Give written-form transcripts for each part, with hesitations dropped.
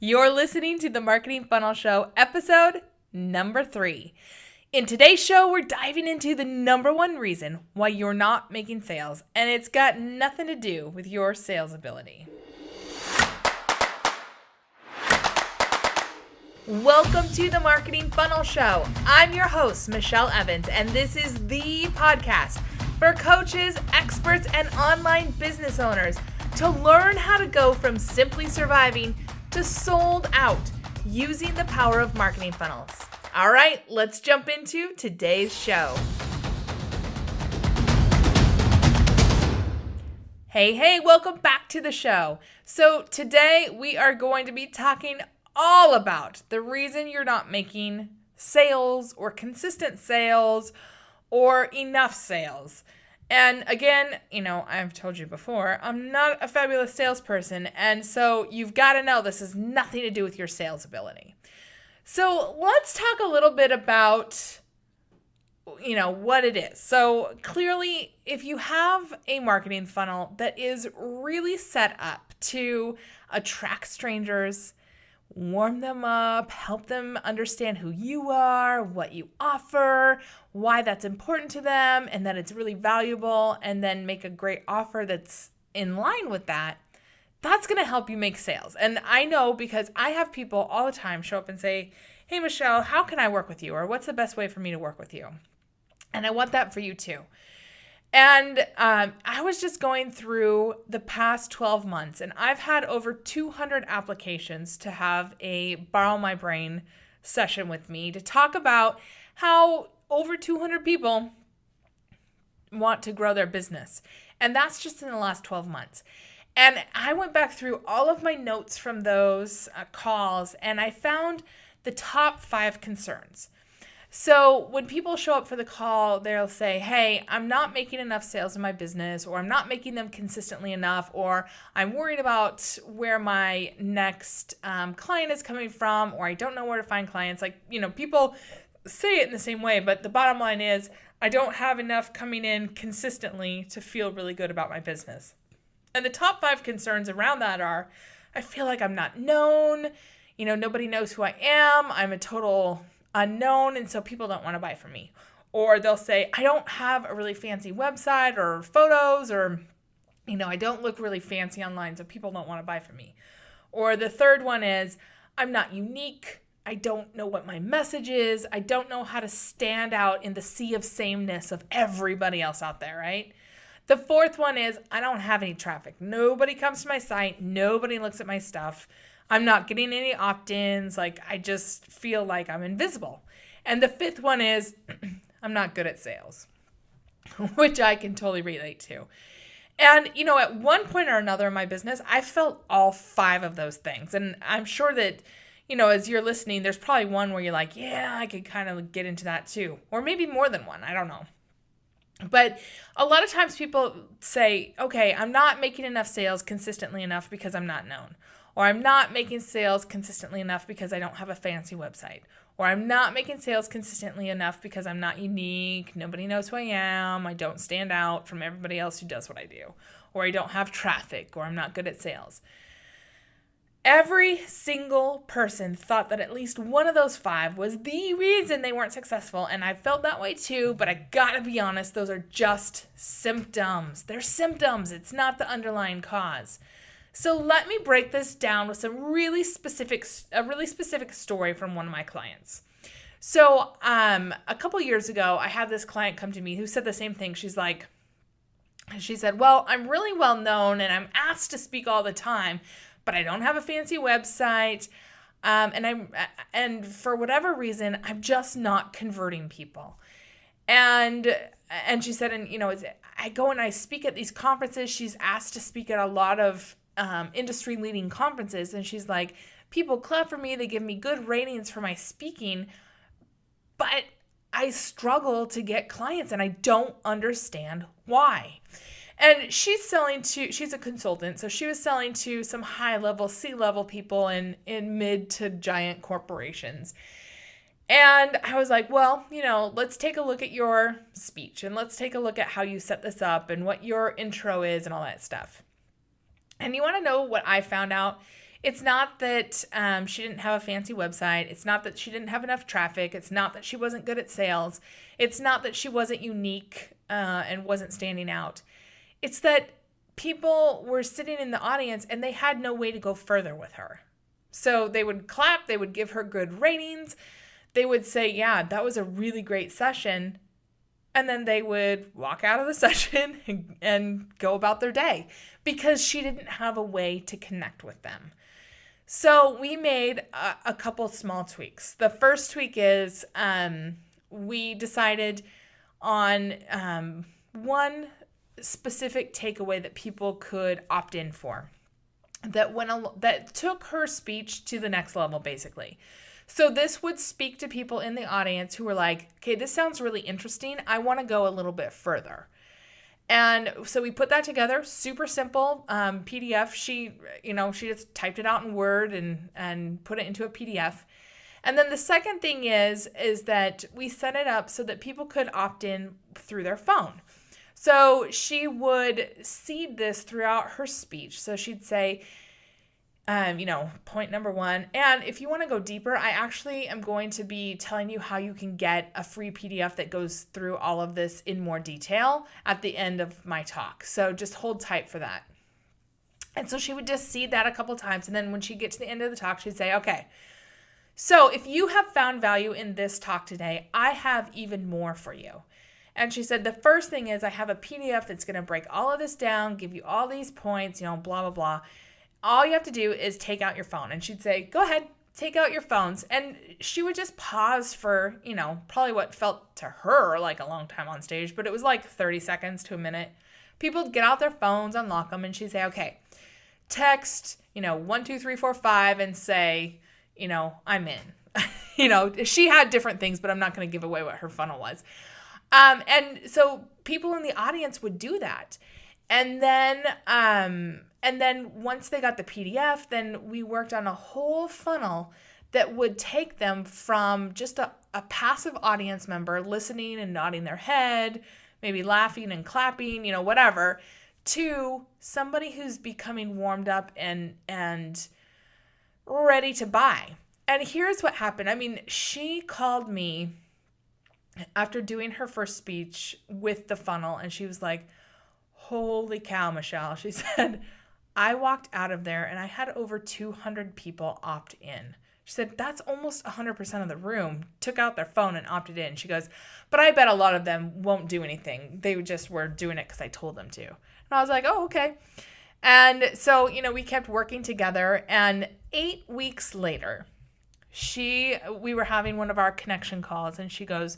You're listening to the Marketing Funnel Show, episode number 3. In today's show, we're diving into the number one reason why you're not making sales, and it's got nothing to do with your sales ability. Welcome to the Marketing Funnel Show. I'm your host, Michelle Evans, and this is the podcast for coaches, experts, and online business owners to learn how to go from simply surviving to sold out using the power of marketing funnels. All right, let's jump into today's show. Hey, welcome back to the show. So today we are going to be talking all about the reason you're not making sales or consistent sales or enough sales. And again, I've told you before, I'm not a fabulous salesperson. And so you've got to know this has nothing to do with your sales ability. So let's talk a little bit about, what it is. So clearly, if you have a marketing funnel that is really set up to attract strangers, warm them up, help them understand who you are, what you offer, why that's important to them, and that it's really valuable, and then make a great offer that's in line with that, that's going to help you make sales. And I know because I have people all the time show up and say, "Hey, Michelle, how can I work with you?" Or "What's the best way for me to work with you?" And I want that for you too. And I was just going through the past 12 months, and I've had over 200 applications to have a Borrow My Brain session with me to talk about how over 200 people want to grow their business. And that's just in the last 12 months. And I went back through all of my notes from those calls, and I found the top 5 concerns. So when people show up for the call, they'll say, "Hey, I'm not making enough sales in my business," or "I'm not making them consistently enough," or "I'm worried about where my next client is coming from," or "I don't know where to find clients." People say it in the same way, but the bottom line is I don't have enough coming in consistently to feel really good about my business. And the top 5 concerns around that are, I feel like I'm not known, nobody knows who I am, I'm a total unknown, and so people don't want to buy from me. Or they'll say, I don't have a really fancy website or photos, or, I don't look really fancy online, so people don't want to buy from me. Or the third one is, I'm not unique. I don't know what my message is. I don't know how to stand out in the sea of sameness of everybody else out there, right? The fourth one is, I don't have any traffic. Nobody comes to my site. Nobody looks at my stuff. I'm not getting any opt-ins. I just feel like I'm invisible. And the fifth one is, I'm not good at sales, which I can totally relate to. And, at one point or another in my business, I felt all 5 of those things. And I'm sure that, as you're listening, there's probably one where you're like, yeah, I could kind of get into that too. Or maybe more than one. I don't know. But a lot of times people say, okay, I'm not making enough sales consistently enough because I'm not known. Or I'm not making sales consistently enough because I don't have a fancy website. Or I'm not making sales consistently enough because I'm not unique. Nobody knows who I am. I don't stand out from everybody else who does what I do. Or I don't have traffic. Or I'm not good at sales. Every single person thought that at least one of those 5 was the reason they weren't successful. And I felt that way too, but I gotta be honest, those are just symptoms. They're symptoms. It's not the underlying cause. So let me break this down with a really specific story from one of my clients. So a couple years ago, I had this client come to me who said the same thing. She said, well, I'm really well known and I'm asked to speak all the time, but I don't have a fancy website. And for whatever reason, I'm just not converting people. And she said, I go and I speak at these conferences. She's asked to speak at a lot of industry leading conferences. And she's like, people clap for me. They give me good ratings for my speaking, but I struggle to get clients and I don't understand why. And she's a consultant. So she was selling to some high level, C-level people in mid to giant corporations. And I was like, well, let's take a look at your speech and let's take a look at how you set this up and what your intro is and all that stuff. And you want to know what I found out It's not that she didn't have a fancy website. It's not that she didn't have enough traffic. It's not that she wasn't good at sales. It's not that she wasn't unique and wasn't standing out. It's that people were sitting in the audience and they had no way to go further with her. So they would clap, they would give her good ratings. They would say, yeah, that was a really great session. And then they would walk out of the session and go about their day because she didn't have a way to connect with them. So we made a couple small tweaks. The first tweak is we decided on one specific takeaway that people could opt in for that took her speech to the next level, basically. So this would speak to people in the audience who were like, okay, this sounds really interesting. I want to go a little bit further. And so we put that together, super simple PDF. She just typed it out in Word and put it into a PDF. And then the second thing is that we set it up so that people could opt in through their phone. So she would seed this throughout her speech. So she'd say, point number 1. And if you want to go deeper, I actually am going to be telling you how you can get a free PDF that goes through all of this in more detail at the end of my talk. So just hold tight for that. And so she would just seed that a couple times. And then when she'd get to the end of the talk, she'd say, okay, so if you have found value in this talk today, I have even more for you. And she said, the first thing is I have a PDF that's going to break all of this down, give you all these points, blah, blah, blah. All you have to do is take out your phone. And she'd say, go ahead, take out your phones. And she would just pause for, probably what felt to her like a long time on stage, but it was like 30 seconds to a minute. People would get out their phones, unlock them, and she'd say, okay, text, 1, 2, 3, 4, 5, and say, I'm in. She had different things, but I'm not going to give away what her funnel was. And so people in the audience would do that. And then once they got the PDF, then we worked on a whole funnel that would take them from just a passive audience member listening and nodding their head, maybe laughing and clapping, whatever, to somebody who's becoming warmed up and ready to buy. And here's what happened. I mean, she called me after doing her first speech with the funnel, and she was like, holy cow, Michelle. She said, I walked out of there and I had over 200 people opt in. She said, that's almost 100% of the room took out their phone and opted in. She goes, but I bet a lot of them won't do anything. They just were doing it because I told them to. And I was like, oh, okay. And so, we kept working together. And 8 weeks later, we were having one of our connection calls, and she goes,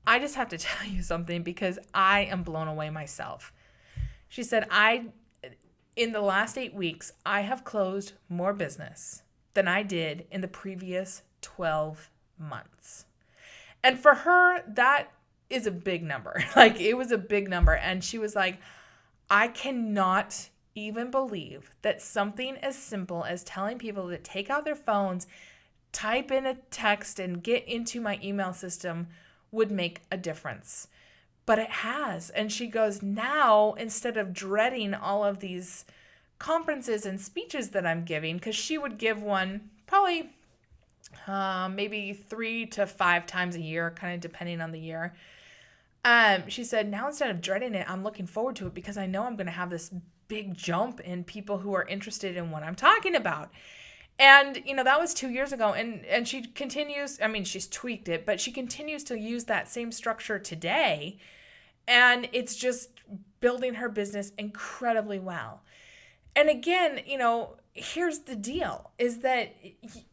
I just have to tell you something because I am blown away myself. She said, in the last 8 weeks, I have closed more business than I did in the previous 12 months. And for her, that is a big number. Like, it was a big number. And she was like, I cannot even believe that something as simple as telling people to take out their phones, type in a text, and get into my email system would make a difference. But it has. And she goes, now, instead of dreading all of these conferences and speeches that I'm giving, because she would give one probably maybe 3 to 5 times a year, kind of depending on the year. She said, now instead of dreading it, I'm looking forward to it because I know I'm going to have this big jump in people who are interested in what I'm talking about. And, that was 2 years ago. And she continues, she's tweaked it, but she continues to use that same structure today. And it's just building her business incredibly well. And again, here's the deal, is that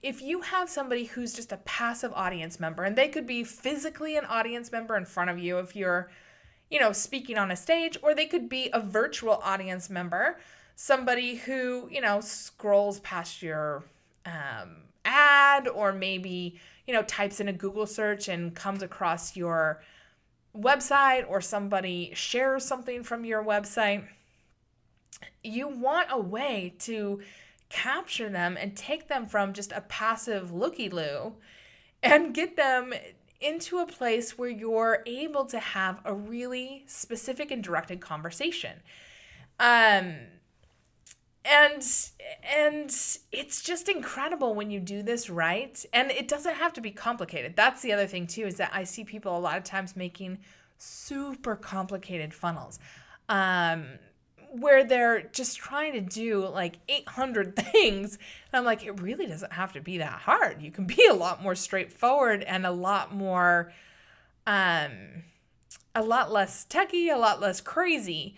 if you have somebody who's just a passive audience member, and they could be physically an audience member in front of you if you're, speaking on a stage, or they could be a virtual audience member, somebody who, scrolls past your ad, or maybe, types in a Google search and comes across your website, or somebody shares something from your website. You want a way to capture them and take them from just a passive looky-loo and get them into a place where you're able to have a really specific and directed conversation. And And it's just incredible when you do this right. And it doesn't have to be complicated. That's the other thing too, is that I see people a lot of times making super complicated funnels. Where they're just trying to do like 800 things. And I'm like, it really doesn't have to be that hard. You can be a lot more straightforward and a lot more, a lot less techie, a lot less crazy.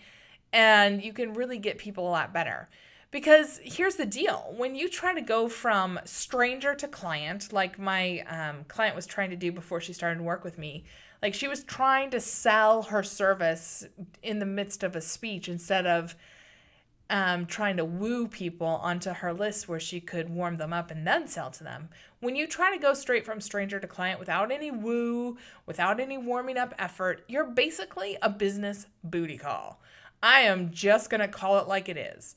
And you can really get people a lot better. Because here's the deal. When you try to go from stranger to client, like my client was trying to do before she started to work with me, like she was trying to sell her service in the midst of a speech instead of trying to woo people onto her list where she could warm them up and then sell to them. When you try to go straight from stranger to client without any woo, without any warming up effort, you're basically a business booty call. I am just going to call it like it is.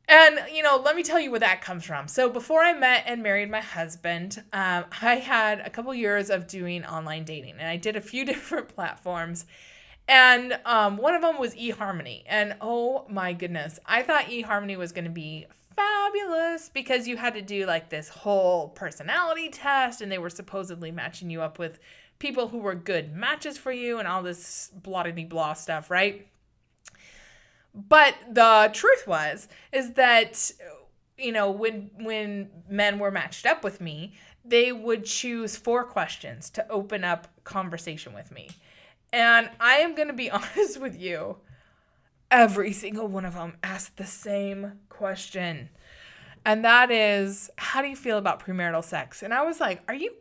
And, let me tell you where that comes from. So before I met and married my husband, I had a couple years of doing online dating, and I did a few different platforms. And one of them was eHarmony. And oh my goodness, I thought eHarmony was going to be fabulous because you had to do like this whole personality test, and they were supposedly matching you up with people who were good matches for you and all this blah-de-blah stuff, right? But the truth is that, when men were matched up with me, they would choose 4 questions to open up conversation with me. And I am going to be honest with you, every single one of them asked the same question. And that is, how do you feel about premarital sex? And I was like, are you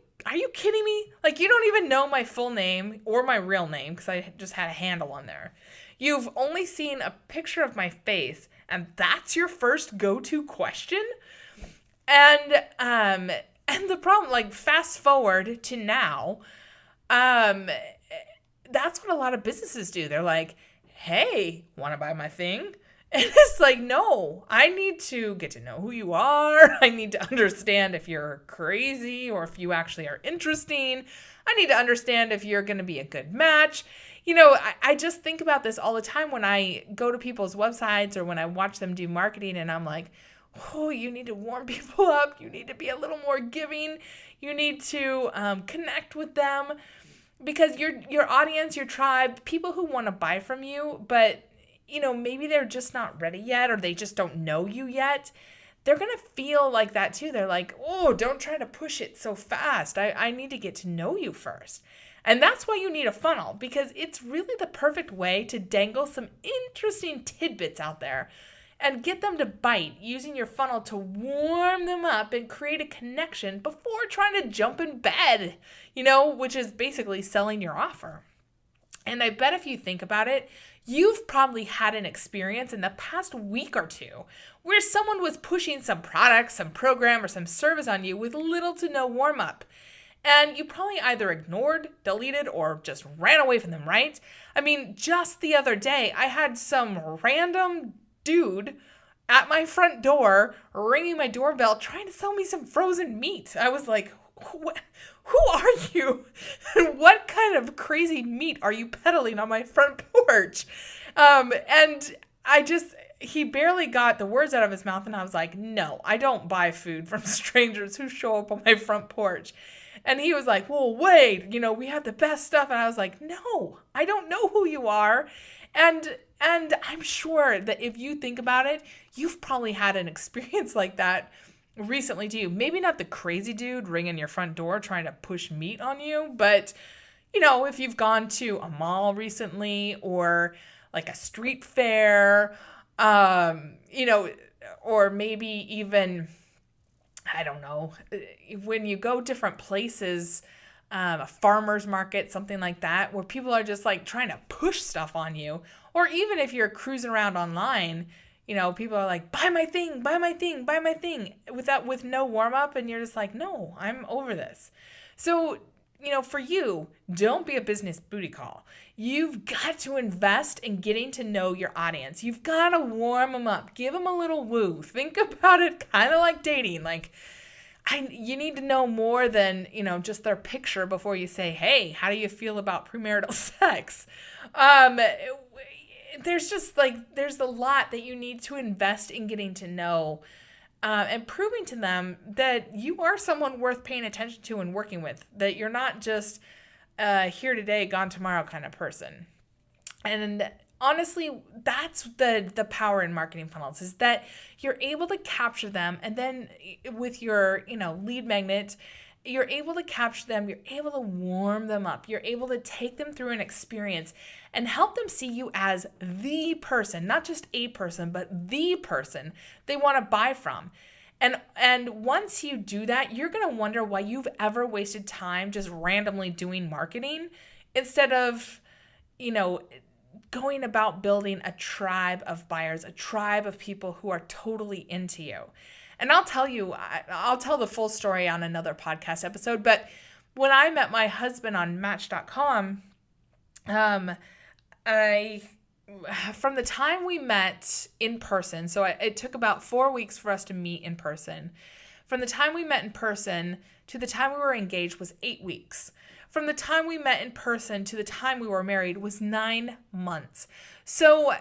kidding me? Like, you don't even know my full name or my real name because I just had a handle on there. You've only seen a picture of my face, and that's your first go-to question? And the problem, like, fast forward to now, that's what a lot of businesses do. They're like, hey, want to buy my thing? And it's like, no, I need to get to know who you are. I need to understand if you're crazy or if you actually are interesting. I need to understand if you're going to be a good match. I just think about this all the time when I go to people's websites or when I watch them do marketing, and I'm like, oh, you need to warm people up. You need to be a little more giving. You need to connect with them because your audience, your tribe, people who want to buy from you, but maybe they're just not ready yet or they just don't know you yet. They're going to feel like that too. They're like, oh, don't try to push it so fast. I need to get to know you first. And that's why you need a funnel, because it's really the perfect way to dangle some interesting tidbits out there and get them to bite using your funnel to warm them up and create a connection before trying to jump in bed, which is basically selling your offer. And I bet if you think about it, you've probably had an experience in the past week or two where someone was pushing some product, some program, or some service on you with little to no warm-up. And you probably either ignored, deleted, or just ran away from them, right? I mean, just the other day, I had some random dude at my front door ringing my doorbell trying to sell me some frozen meat. I was like, who are you? And what kind of crazy meat are you peddling on my front porch? And he barely got the words out of his mouth, and I was like, no, I don't buy food from strangers who show up on my front porch. And he was like, well, wait, we have the best stuff. And I was like, no, I don't know who you are. And I'm sure that if you think about it, you've probably had an experience like that recently too. Maybe not the crazy dude ringing your front door trying to push meat on you, but if you've gone to a mall recently or like a street fair, or maybe even, I don't know, when you go different places, a farmer's market, something like that, where people are just like trying to push stuff on you. Or even if you're cruising around online, people are like, buy my thing, buy my thing, buy my thing, with no warm up. And you're just like, no, I'm over this. So, for you, don't be a business booty call. You've got to invest in getting to know your audience. You've got to warm them up. Give them a little woo. Think about it kind of like dating. Like, you need to know more than, just their picture before you say, hey, how do you feel about premarital sex? there's a lot that you need to invest in getting to know, and proving to them that you are someone worth paying attention to and working with, that you're not just here today, gone tomorrow kind of person. And honestly, that's the power in marketing funnels, is that you're able to capture them, and then with your lead magnet, you're able to capture them, you're able to warm them up, you're able to take them through an experience and help them see you as the person, not just a person, but the person they want to buy from. And once you do that, you're going to wonder why you've ever wasted time just randomly doing marketing instead of, going about building a tribe of buyers, a tribe of people who are totally into you. And I'll tell the full story on another podcast episode, but when I met my husband on Match.com, from the time we met in person, so it took about 4 weeks for us to meet in person. From the time we met in person to the time we were engaged was 8 weeks. From the time we met in person to the time we were married was 9 months. So,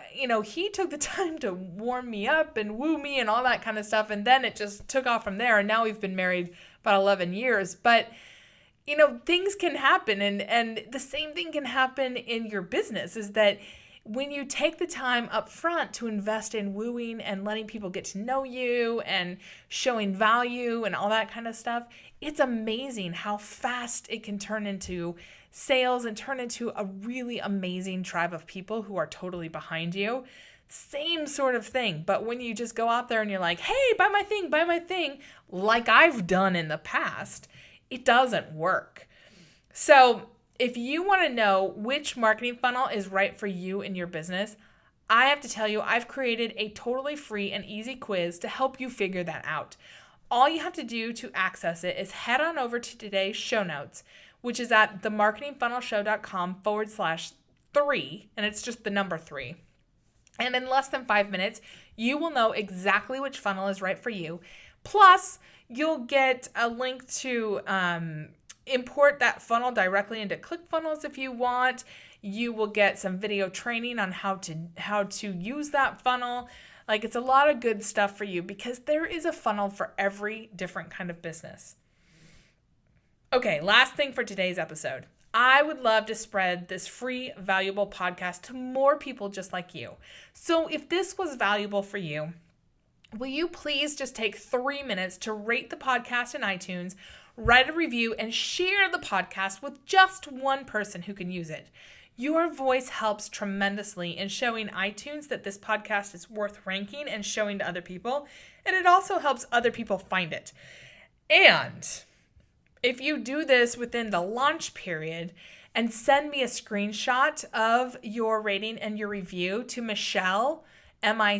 he took the time to warm me up and woo me and all that kind of stuff. And then it just took off from there. And now we've been married about 11 years. But, things can happen. And the same thing can happen in your business, is that when you take the time up front to invest in wooing and letting people get to know you and showing value and all that kind of stuff, it's amazing how fast it can turn into sales and turn into a really amazing tribe of people who are totally behind you. Same sort of thing. But when you just go out there and you're like, hey, buy my thing, like I've done in the past, it doesn't work. So if you want to know which marketing funnel is right for you in your business, I have to tell you, I've created a totally free and easy quiz to help you figure that out. All you have to do to access it is head on over to today's show notes, which is at themarketingfunnelshow.com/3, and it's just the number 3. And in less than 5 minutes, you will know exactly which funnel is right for you. Plus, you'll get a link to import that funnel directly into ClickFunnels if you want. You will get some video training on how to use that funnel. Like, it's a lot of good stuff for you because there is a funnel for every different kind of business. Okay, last thing for today's episode. I would love to spread this free, valuable podcast to more people just like you. So if this was valuable for you, will you please just take 3 minutes to rate the podcast in iTunes, write a review, and share the podcast with just one person who can use it. Your voice helps tremendously in showing iTunes that this podcast is worth ranking and showing to other people, and it also helps other people find it. And if you do this within the launch period and send me a screenshot of your rating and your review to Michelle, Michelle,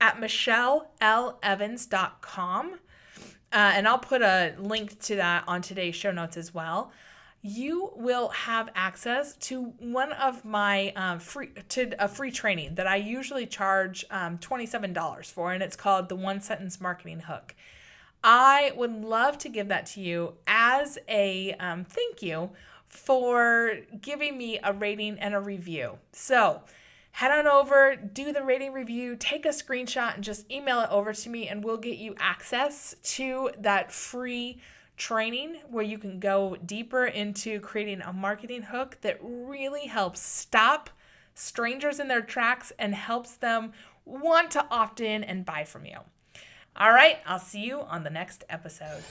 at michellelevans.com, and I'll put a link to that on today's show notes as well, you will have access to one of my free training that I usually charge $27 for, and it's called the One Sentence Marketing Hook. I would love to give that to you as a thank you for giving me a rating and a review. So head on over, do the rating review, take a screenshot, and just email it over to me, and we'll get you access to that free training where you can go deeper into creating a marketing hook that really helps stop strangers in their tracks and helps them want to opt in and buy from you. All right, I'll see you on the next episode.